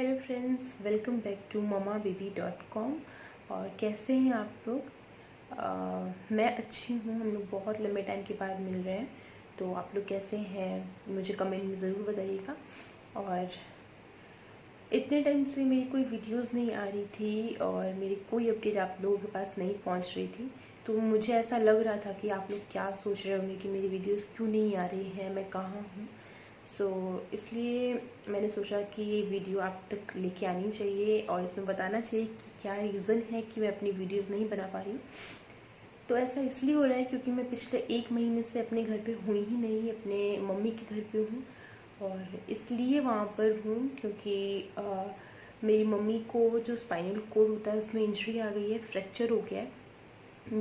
Hello friends, welcome back to mamababy.com। और कैसे हैं आप लोग? मैं अच्छी हूँ। हम लोग बहुत लंबे टाइम के बाद मिल रहे हैं, तो आप लोग कैसे हैं मुझे कमेंट में ज़रूर बताइएगा। और इतने टाइम से मेरी कोई वीडियोस नहीं आ रही थी और मेरी कोई अपडेट आप लोगों के पास नहीं पहुँच रही थी, तो मुझे ऐसा लग रहा था कि आप लोग क्या सोच रहे होंगे कि मेरी वीडियोस क्यों नहीं आ रही हैं, मैं कहाँ हूँ। इसलिए मैंने सोचा कि ये वीडियो आप तक लेके आनी चाहिए और इसमें बताना चाहिए कि क्या रीज़न है कि मैं अपनी वीडियोस नहीं बना पा रही हूँ। तो ऐसा इसलिए हो रहा है क्योंकि मैं पिछले 1 महीने से अपने घर पे हुई ही नहीं, अपने मम्मी के घर पे हूँ। और इसलिए वहाँ पर हूँ क्योंकि मेरी मम्मी को जो स्पाइनल कोड होता है उसमें इंजरी आ गई है, फ्रैक्चर हो गया है,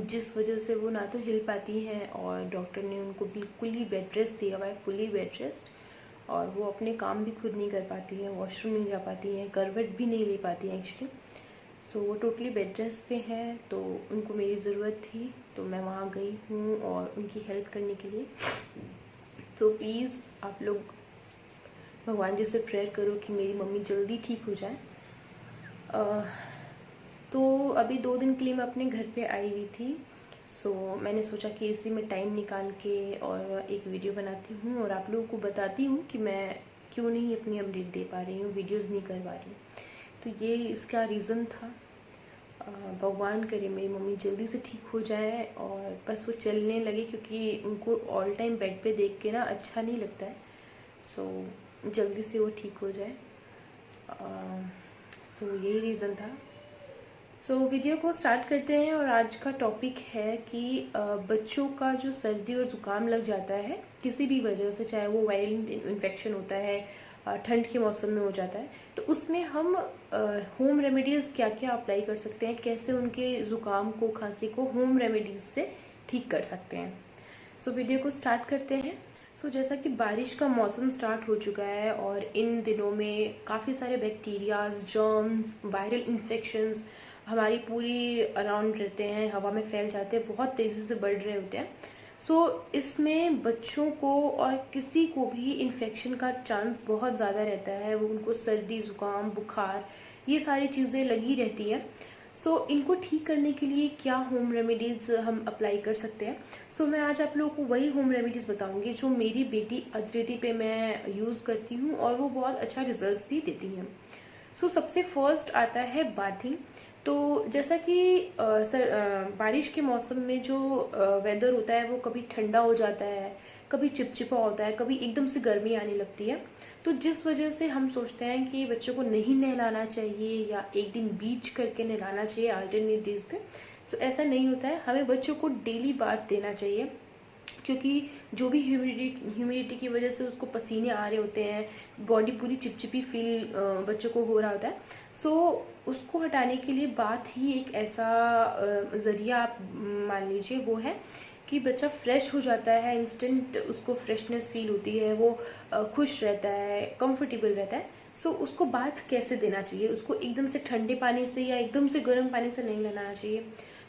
जिस वजह से वो ना तो हिल पाती हैं और डॉक्टर ने उनको बिल्कुल ही बेड रेस्ट दिया हुआ है, फुली बेड रेस्ट। और वो अपने काम भी खुद नहीं कर पाती हैं, वॉशरूम नहीं जा पाती हैं, करवट भी नहीं ले पाती हैं एक्चुअली। सो वो टोटली बेड रेस्ट पे हैं, तो उनको मेरी ज़रूरत थी, तो मैं वहाँ गई हूँ और उनकी हेल्प करने के लिए। तो प्लीज़ आप लोग भगवान जी से प्रेयर करो कि मेरी मम्मी जल्दी ठीक हो जाए। तो अभी 2 दिन के लिए मैं अपने घर पे आई हुई थी। मैंने सोचा कि इसी में टाइम निकाल के और एक वीडियो बनाती हूँ और आप लोगों को बताती हूँ कि मैं क्यों नहीं अपनी अपडेट दे पा रही हूँ, वीडियोस नहीं कर पा रही हूँ। तो ये इसका रीज़न था। भगवान करे मेरी मम्मी जल्दी से ठीक हो जाए और बस वो चलने लगे, क्योंकि उनको ऑल टाइम बेड पे देख के ना अच्छा नहीं लगता है। जल्दी से वो ठीक हो जाए। यही रीज़न था। वीडियो को स्टार्ट करते हैं और आज का टॉपिक है कि बच्चों का जो सर्दी और ज़ुकाम लग जाता है किसी भी वजह से, चाहे वो वायरल इन्फेक्शन होता है, ठंड के मौसम में हो जाता है, तो उसमें हम होम रेमेडीज़ क्या क्या अप्लाई कर सकते हैं, कैसे उनके ज़ुकाम को, खांसी को होम रेमेडीज़ से ठीक कर सकते हैं। वीडियो को स्टार्ट करते हैं। जैसा कि बारिश का मौसम स्टार्ट हो चुका है और इन दिनों में काफ़ी सारे बैक्टीरियाज, जर्म्स, वायरल इन्फेक्शंस हमारी पूरी अराउंड रहते हैं, हवा में फैल जाते हैं, बहुत तेज़ी से बढ़ रहे होते हैं। इसमें बच्चों को और किसी को भी इन्फेक्शन का चांस बहुत ज़्यादा रहता है। वो उनको सर्दी, ज़ुकाम, बुखार, ये सारी चीज़ें लगी रहती हैं। इनको ठीक करने के लिए क्या होम रेमेडीज़ हम अप्लाई कर सकते हैं। मैं आज आप लोगों को वही होम रेमेडीज़ बताऊंगी जो मेरी बेटी अदृति पे मैं यूज़ करती हूँ और वो बहुत अच्छा रिजल्ट्स भी देती हैं। सबसे फर्स्ट आता है बाथिंग। तो जैसा कि बारिश के मौसम में जो वेदर होता है वो कभी ठंडा हो जाता है, कभी चिपचिपा होता है, कभी एकदम से गर्मी आने लगती है। तो जिस वजह से हम सोचते हैं कि बच्चों को नहीं नहलाना चाहिए या एक दिन बीच करके नहलाना चाहिए अल्टरनेट डेज पे। ऐसा नहीं होता है, हमें बच्चों को डेली बाथ देना चाहिए, क्योंकि जो भी ह्यूमिडिटी की वजह से उसको पसीने आ रहे होते हैं, बॉडी पूरी चिपचिपी फील बच्चों को हो रहा होता है। उसको हटाने के लिए बात ही एक ऐसा ज़रिया आप मान लीजिए वो है कि बच्चा फ्रेश हो जाता है, इंस्टेंट उसको फ्रेशनेस फील होती है, वो खुश रहता है, कंफर्टेबल रहता है। उसको बाथ कैसे देना चाहिए? उसको एकदम से ठंडे पानी से या एकदम से गर्म पानी से नहीं नहलाना चाहिए।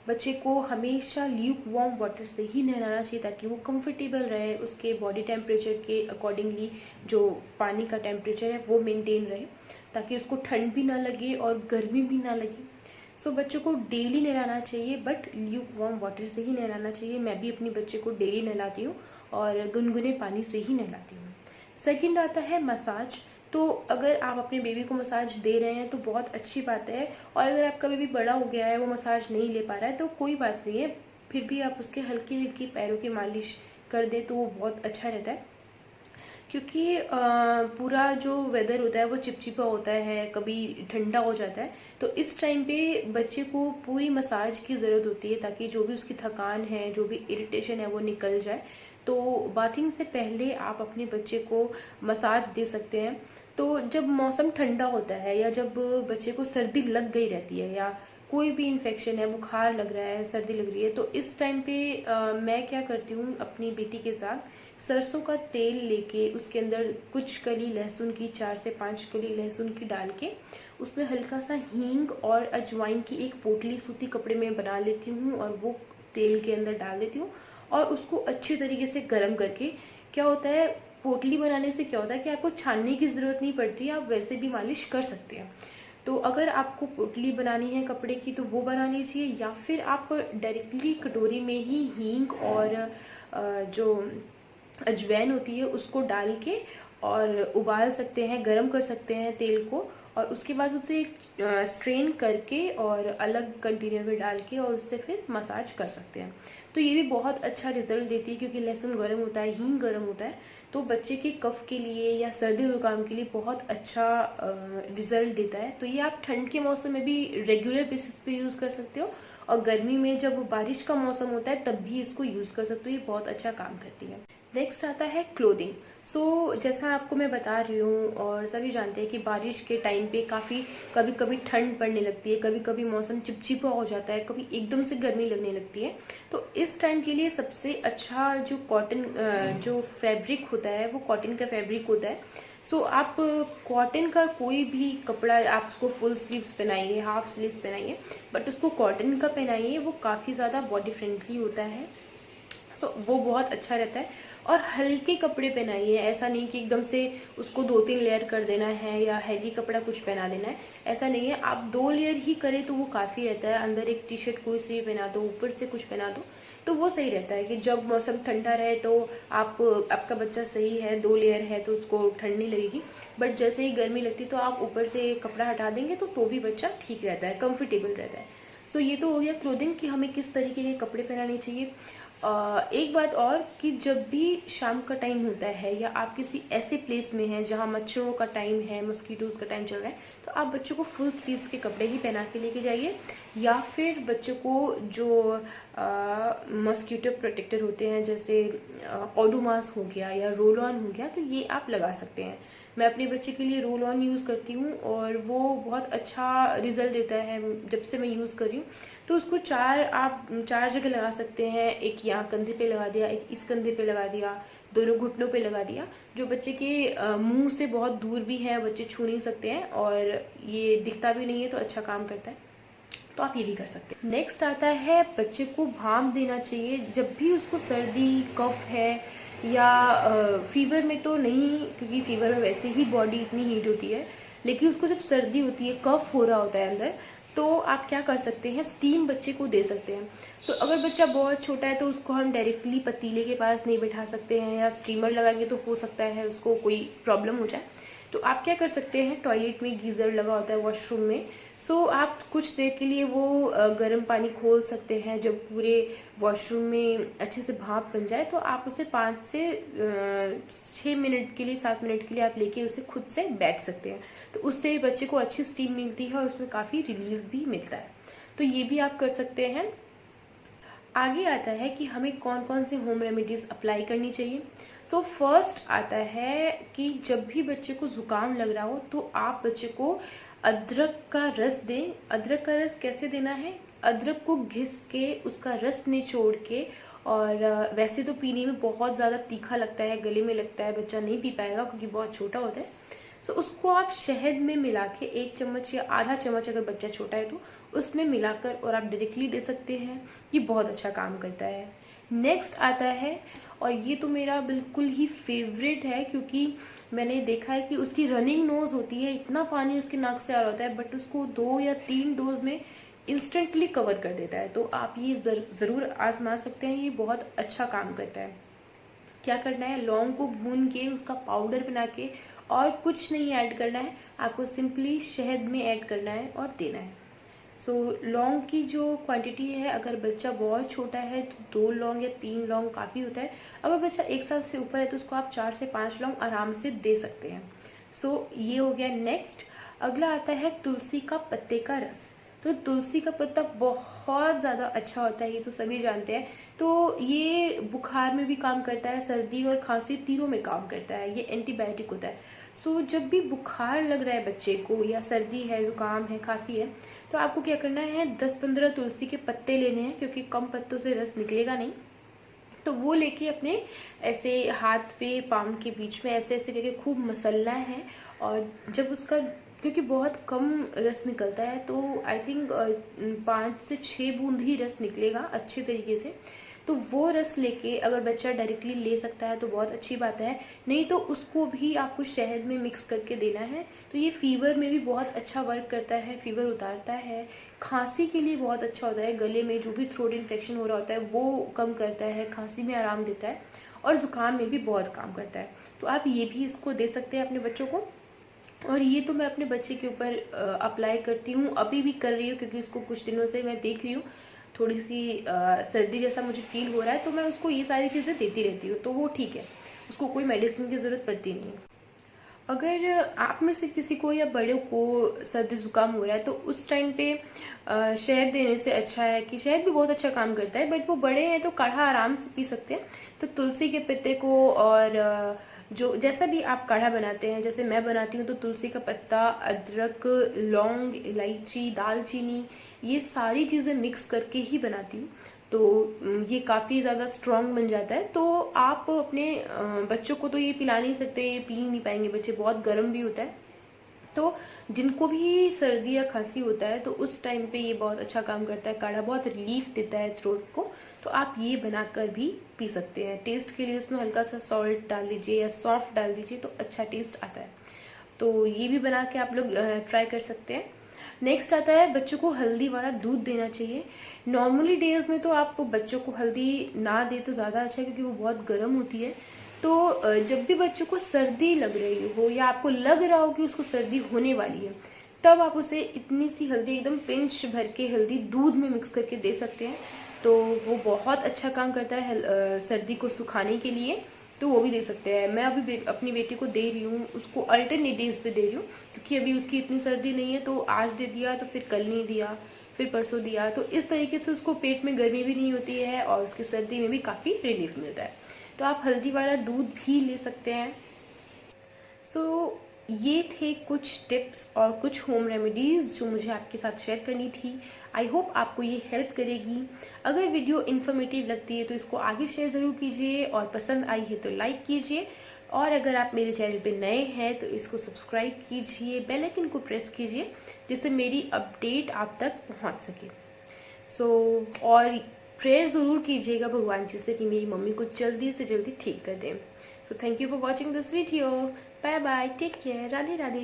बच्चे को हमेशा ल्यूक वार्म वाटर से ही नहलाना चाहिए ताकि वो कंफर्टेबल रहे, उसके बॉडी टेम्परेचर के अकॉर्डिंगली जो पानी का टेम्परेचर है वो मेंटेन रहे, ताकि उसको ठंड भी ना लगे और गर्मी भी ना लगे। बच्चों को डेली नहलाना चाहिए, बट ल्यूक वार्म वाटर से ही नहलाना चाहिए। मैं भी अपने बच्चे को डेली नहलाती हूँ और गुनगुने पानी से ही नहलाती हूँ। सेकंड आता है मसाज। तो अगर आप अपने बेबी को मसाज दे रहे हैं तो बहुत अच्छी बात है, और अगर आपका बेबी बड़ा हो गया है, वो मसाज नहीं ले पा रहा है, तो कोई बात नहीं है, फिर भी आप उसके हल्की हल्की पैरों की मालिश कर दें तो वो बहुत अच्छा रहता है। क्योंकि पूरा जो वेदर होता है वो चिपचिपा होता है, कभी ठंडा हो जाता है, तो इस टाइम पे बच्चे को पूरी मसाज की ज़रूरत होती है ताकि जो भी उसकी थकान है, जो भी इरिटेशन है वो निकल जाए। तो बाथिंग से पहले आप अपने बच्चे को मसाज दे सकते हैं। तो जब मौसम ठंडा होता है या जब बच्चे को सर्दी लग गई रहती है या कोई भी इन्फेक्शन है, बुखार लग रहा है, सर्दी लग रही है, तो इस टाइम पे मैं क्या करती हूँ अपनी बेटी के साथ, सरसों का तेल लेके उसके अंदर कुछ कली लहसुन की, 4 से 5 कली लहसुन की डाल के उसमें हल्का सा हींग और अजवाइन की एक पोटली सूती कपड़े में बना लेती हूँ और वो तेल के अंदर डाल देती हूँ और उसको अच्छे तरीके से गर्म करके, क्या होता है पोटली बनाने से क्या होता है कि आपको छानने की ज़रूरत नहीं पड़ती, आप वैसे भी मालिश कर सकते हैं। तो अगर आपको पोटली बनानी है कपड़े की तो वो बना लीजिए, या फिर आप डायरेक्टली कटोरी में ही हींग और जो अजवाइन होती है उसको डाल के और उबाल सकते हैं, गरम कर सकते हैं तेल को, और उसके बाद उसे स्ट्रेन करके और अलग कंटेनर में डाल के और उससे फिर मसाज कर सकते हैं। तो ये भी बहुत अच्छा रिजल्ट देती है, क्योंकि लहसुन गर्म होता है, हींग गर्म होता है, तो बच्चे के कफ के लिए या सर्दी जुकाम के लिए बहुत अच्छा रिजल्ट देता है। तो ये आप ठंड के मौसम में भी रेगुलर बेसिस पे यूज़ कर सकते हो, और गर्मी में जब बारिश का मौसम होता है तब भी इसको यूज़ कर सकते हो, ये बहुत अच्छा काम करती है। नेक्स्ट आता है क्लोथिंग। जैसा आपको मैं बता रही हूँ और सभी जानते हैं कि बारिश के टाइम पे काफ़ी कभी कभी ठंड पड़ने लगती है, कभी कभी मौसम चिपचिपा हो जाता है, कभी एकदम से गर्मी लगने लगती है। तो इस टाइम के लिए सबसे अच्छा जो कॉटन जो फैब्रिक होता है वो कॉटन का फैब्रिक होता है। आप कॉटन का कोई भी कपड़ा, आप उसको फुल स्लीव्स पहनाइए, हाफ स्लीव्स पहनाइए, बट उसको कॉटन का पहनाइए, वो काफ़ी ज़्यादा बॉडी फ्रेंडली होता है। वो बहुत अच्छा रहता है। और हल्के कपड़े पहनाइए, ऐसा नहीं कि एकदम से उसको 2-3 लेयर कर देना है या हैवी कपड़ा कुछ पहना लेना है, ऐसा नहीं है। आप 2 लेयर ही करें तो वो काफ़ी रहता है। अंदर एक टी शर्ट कोई सी पहना दो, ऊपर से कुछ पहना दो, तो वो सही रहता है कि जब मौसम ठंडा रहे तो आपका बच्चा सही है, 2 लेयर है तो उसको ठंड नहीं लगेगी। बट जैसे ही गर्मी लगती तो आप ऊपर से कपड़ा हटा देंगे तो भी बच्चा ठीक रहता है, कंफर्टेबल रहता है। ये तो हो गया क्लोथिंग कि हमें किस तरीके के कपड़े पहनाने चाहिए। एक बात और कि जब भी शाम का टाइम होता है या आप किसी ऐसे प्लेस में हैं जहां मच्छरों का टाइम है, मस्कीटोज का टाइम चल रहा है, तो आप बच्चों को फुल स्लीव्स के कपड़े ही पहना के लेके जाइए, या फिर बच्चों को जो मस्कीटो प्रोटेक्टर होते हैं जैसे ओडोमॉस हो गया या रोल ऑन हो गया, तो ये आप लगा सकते हैं। मैं अपने बच्चे के लिए रोल ऑन यूज़ करती हूँ और वो बहुत अच्छा रिजल्ट देता है जब से मैं यूज़ कर रही हूँ। तो उसको आप 4 जगह लगा सकते हैं, एक यहाँ कंधे पे लगा दिया, एक इस कंधे पे लगा दिया, दोनों घुटनों पे लगा दिया, जो बच्चे के मुंह से बहुत दूर भी है, बच्चे छू नहीं सकते हैं और ये दिखता भी नहीं है, तो अच्छा काम करता है। तो आप ये भी कर सकते हैं। नेक्स्ट आता है बच्चे को भाप देना चाहिए जब भी उसको सर्दी कफ है, या फीवर में तो नहीं, क्योंकि फीवर में वैसे ही बॉडी इतनी हीट होती है, लेकिन उसको जब सर्दी होती है, कफ हो रहा होता है अंदर, तो आप क्या कर सकते हैं, स्टीम बच्चे को दे सकते हैं। तो अगर बच्चा बहुत छोटा है तो उसको हम डायरेक्टली पतीले के पास नहीं बैठा सकते हैं, या स्टीमर लगाएंगे तो हो सकता है उसको कोई प्रॉब्लम हो जाए। तो आप क्या कर सकते हैं, टॉयलेट में गीजर लगा होता है वॉशरूम में, आप कुछ देर के लिए वो गर्म पानी खोल सकते हैं। जब पूरे वॉशरूम में अच्छे से भाप बन जाए तो आप उसे 5 से 6 मिनट के लिए, 7 मिनट के लिए आप लेके उसे खुद से बैठ सकते हैं। तो उससे बच्चे को अच्छी स्टीम मिलती है और उसमें काफ़ी रिलीफ भी मिलता है। तो ये भी आप कर सकते हैं। आगे आता है कि हमें कौन कौन से होम रेमेडीज अप्लाई करनी चाहिए। फर्स्ट आता है कि जब भी बच्चे को जुकाम लग रहा हो तो आप बच्चे को अदरक का रस दें। अदरक का रस कैसे देना है, अदरक को घिस के उसका रस निचोड़ के, और वैसे तो पीने में बहुत ज़्यादा तीखा लगता है, गले में लगता है, बच्चा नहीं पी पाएगा क्योंकि बहुत छोटा होता है। उसको आप शहद में मिला के 1 चम्मच या आधा चम्मच, अगर बच्चा छोटा है तो उसमें मिलाकर और आप डायरेक्टली दे सकते हैं। ये बहुत अच्छा काम करता है। नेक्स्ट आता है, और ये तो मेरा बिल्कुल ही फेवरेट है, क्योंकि मैंने देखा है कि उसकी रनिंग नोज होती है, इतना पानी उसके नाक से आ रहा होता है, बट उसको 2 या 3 डोज में इंस्टेंटली कवर कर देता है। तो आप ये ज़रूर आजमा सकते हैं, ये बहुत अच्छा काम करता है। क्या करना है, लौंग को भून के उसका पाउडर बना के, और कुछ नहीं ऐड करना है, आपको सिंपली शहद में ऐड करना है और देना है। लौंग की जो क्वांटिटी है, अगर बच्चा बहुत छोटा है तो 2 लौंग या 3 लौंग काफ़ी होता है। अगर बच्चा 1 साल से ऊपर है तो उसको आप 4 से 5 लौंग आराम से दे सकते हैं। ये हो गया। नेक्स्ट अगला आता है तुलसी का पत्ते का रस। तो तुलसी का पत्ता बहुत ज़्यादा अच्छा होता है, ये तो सभी जानते हैं। तो ये बुखार में भी काम करता है, सर्दी और खांसी तीनों में काम करता है, ये एंटीबायोटिक होता है। जब भी बुखार लग रहा है बच्चे को, या सर्दी है, जुकाम है, खांसी है, तो आपको क्या करना है, 10-15 तुलसी के पत्ते लेने हैं, क्योंकि कम पत्तों से रस निकलेगा नहीं। तो वो लेके अपने ऐसे हाथ पे पाम के बीच में ऐसे ऐसे करके खूब मसलना है। और जब उसका, क्योंकि बहुत कम रस निकलता है, तो आई थिंक 5 से 6 बूंद ही रस निकलेगा अच्छे तरीके से। तो वो रस लेके अगर बच्चा डायरेक्टली ले सकता है तो बहुत अच्छी बात है, नहीं तो उसको भी आपको शहद में मिक्स करके देना है। तो ये फीवर में भी बहुत अच्छा वर्क करता है, फीवर उतारता है, खांसी के लिए बहुत अच्छा होता है, गले में जो भी थ्रोट इन्फेक्शन हो रहा होता है वो कम करता है, खांसी में आराम देता है और ज़ुकाम में भी बहुत काम करता है। तो आप ये भी इसको दे सकते हैं अपने बच्चों को। और ये तो मैं अपने बच्चे के ऊपर अप्लाई करती हूँ, अभी भी कर रही हूँ, क्योंकि उसको कुछ दिनों से मैं देख रही हूँ थोड़ी सी सर्दी जैसा मुझे फील हो रहा है, तो मैं उसको ये सारी चीज़ें देती रहती हूँ, तो वो ठीक है, उसको कोई मेडिसिन की ज़रूरत पड़ती नहीं है। अगर आप में से किसी को या बड़े को सर्दी जुकाम हो रहा है तो उस टाइम पे शहद देने से अच्छा है कि शहद भी बहुत अच्छा काम करता है, बट वो बड़े हैं तो काढ़ा आराम से पी सकते हैं। तो तुलसी के पत्ते को और जो जैसा भी आप काढ़ा बनाते हैं, जैसे मैं बनाती हूँ तो तुलसी का पत्ता, अदरक, लौंग, इलायची, दालचीनी, ये सारी चीज़ें मिक्स करके ही बनाती हूँ। तो ये काफ़ी ज़्यादा स्ट्रॉन्ग बन जाता है। तो आप अपने बच्चों को तो ये पिला नहीं सकते, ये पी नहीं पाएंगे बच्चे, बहुत गर्म भी होता है। तो जिनको भी सर्दी या खांसी होता है तो उस टाइम पे ये बहुत अच्छा काम करता है, काढ़ा बहुत रिलीफ देता है थ्रोट को। तो आप ये बनाकर भी पी सकते हैं। टेस्ट के लिए उसमें हल्का सा सॉल्ट डाल दीजिए या सौंफ डाल दीजिए तो अच्छा टेस्ट आता है। तो ये भी बना के आप लोग ट्राई कर सकते हैं। नेक्स्ट आता है, बच्चों को हल्दी वाला दूध देना चाहिए। नॉर्मली डेज में तो आप बच्चों को हल्दी ना दे तो ज़्यादा अच्छा है, क्योंकि वो बहुत गर्म होती है। तो जब भी बच्चों को सर्दी लग रही हो या आपको लग रहा हो कि उसको सर्दी होने वाली है, तब आप उसे इतनी सी हल्दी, एकदम पिंच भर के हल्दी दूध में मिक्स करके दे सकते हैं। तो वो बहुत अच्छा काम करता है सर्दी को सुखाने के लिए। तो वो भी दे सकते हैं। मैं अभी अपनी बेटी को दे रही हूँ, उसको अल्टरनेट डेज पे दे रही हूँ, क्योंकि अभी उसकी इतनी सर्दी नहीं है। तो आज दे दिया तो फिर कल नहीं दिया, फिर परसों दिया, तो इस तरीके से उसको पेट में गर्मी भी नहीं होती है और उसकी सर्दी में भी काफ़ी रिलीफ मिलता है। तो आप हल्दी वाला दूध भी ले सकते हैं। सो ये थे कुछ टिप्स और कुछ होम रेमेडीज़ जो मुझे आपके साथ शेयर करनी थी। आई होप आपको ये हेल्प करेगी। अगर वीडियो इन्फॉर्मेटिव लगती है तो इसको आगे शेयर ज़रूर कीजिए, और पसंद आई है तो लाइक कीजिए। और अगर आप मेरे चैनल पे नए हैं तो इसको सब्सक्राइब कीजिए, बेल आइकन को प्रेस कीजिए, जिससे मेरी अपडेट आप तक पहुंच सके। और प्रेयर ज़रूर कीजिएगा भगवान जी से कि मेरी मम्मी को जल्दी से जल्दी ठीक कर दें। So thank you for watching this video. Bye bye, take care, Radhe Radhe.